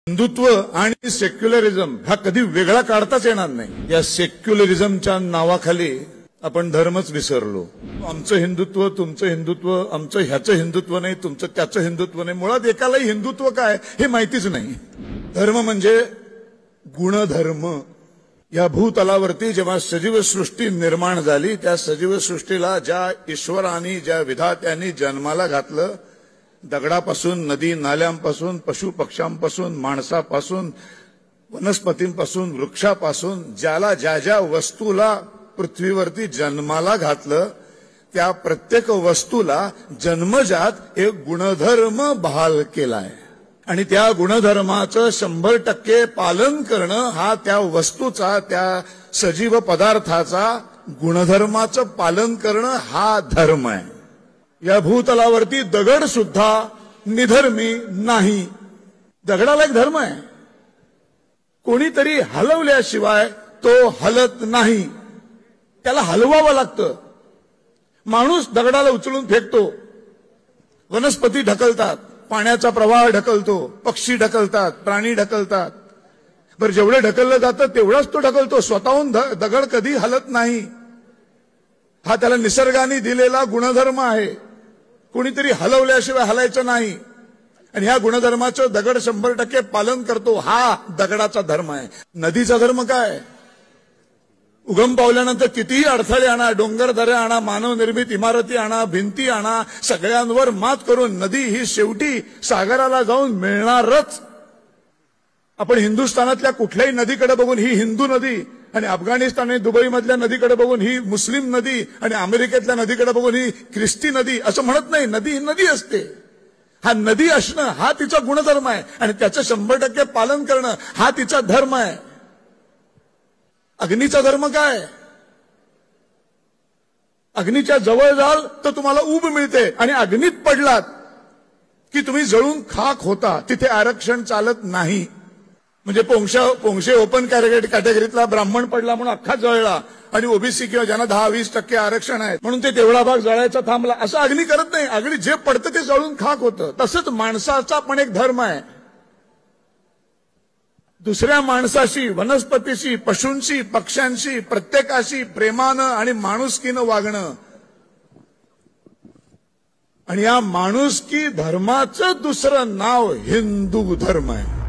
हिंदुत्व आणि सेक्युलरिझम हा कधी वेगळा काढताच येणार नाही। या सेक्युलरिझमच्या नावाखाली आपण धर्मच विसरलो। आमचं हिंदुत्व, तुमचं हिंदुत्व, आमचं ह्याचं हिंदुत्व नाही, तुमचं त्याचं हिंदुत्व नाही। मुळात एकालाही हिंदुत्व काय हे माहितीच नाही। धर्म म्हणजे गुणधर्म। या भूतलावरती जेव्हा सजीव सृष्टी निर्माण झाली, त्या सजीव सृष्टीला ज्या ईश्वराने, ज्या विधात्याने जन्माला घातलं, दगडापासून, नदी नाल्यांपासून, पशु पक्ष्यांपासून, माणसापासून, वनस्पतींपासून, वृक्षापासून, ज्याला ज्या ज्या वस्तूला पृथ्वीवरती जन्माला घातलं, त्या प्रत्येक वस्तूला जन्मजात एक गुणधर्म बहाल केलाय आणि त्या गुणधर्माचं 100% पालन करणं हा त्या वस्तूचा, त्या सजीव पदार्थाचा गुणधर्माचं पालन करणं हा धर्म आहे। या भूतलावरती दगड सुद्धा निधर्मी नाही। दगडाला एक धर्म आहे, कोणीतरी हलवल्याशिवाय तो हलत नाही, त्याला हलवावं लागतं। माणूस दगडाला उचलून फेकतो, वनस्पती ढकलतात, पाण्याचा प्रवाह ढकलतो, पक्षी ढकलतात, प्राणी ढकलतात। बरं, जेवढे ढकललं जातं तेवढाच तो ढकलतो, स्वतःहून दगड कधी हलत नाही। हा त्याला निसर्गाने दिलेला गुणधर्म आहे। कोणीतरी हलवल्याशिवाय हलायचं नाही आणि ह्या गुणधर्माचं दगड 100% पालन करतो, हा दगडाचा धर्म आहे। नदीचा धर्म काय? उगम पावल्यानंतर कितीही अडथळे आणा, डोंगर दऱ्या आणा, मानवनिर्मित इमारती आणा, भिंती आणा, सगळ्यांवर मात करून नदी ही शेवटी सागराला जाऊन मिळणारच। आपण हिंदुस्थानातल्या कुठल्याही नदीकडे बघून ही हिंदू नदी, आणि अफगाणिस्तान आणि दुबई मधल्या नदीकडे बघून ही मुस्लिम नदी, आणि अमेरिकेतल्या नदीकडे बघून ही ख्रिस्ती नदी असं म्हणत नाही। नदी ही नदी असते। हा नदी असणं हा तिचा गुणधर्म आहे आणि त्याचं 100% पालन करणं हा तिचा धर्म आहे। अग्नीचा धर्म काय? अग्नीच्या जवळ जाल तर तुम्हाला ऊब मिळते आणि अग्नीत पडलात की तुम्ही जळून खाक होता, तिथे आरक्षण चालत नाही। म्हणजे पोंक्षे ओपन कॅटेगरीतला ब्राह्मण पडला म्हणून अख्खा जळला आणि ओबीसी किंवा ज्यांना 10-20% आरक्षण आहे म्हणून ते तेवढा भाग जळायचा थांबला, असं अग्नी करत नाही। अग्नी जे पडतं ते जळून खाक होतं। तसंच माणसाचा पण एक धर्म आहे। दुसऱ्या माणसाशी, वनस्पतीशी, पशूंशी, पक्ष्यांशी, प्रत्येकाशी प्रेमानं आणि माणुसकीनं वागणं, आणि या माणुसकी धर्माचं दुसरं नाव हिंदू धर्म आहे।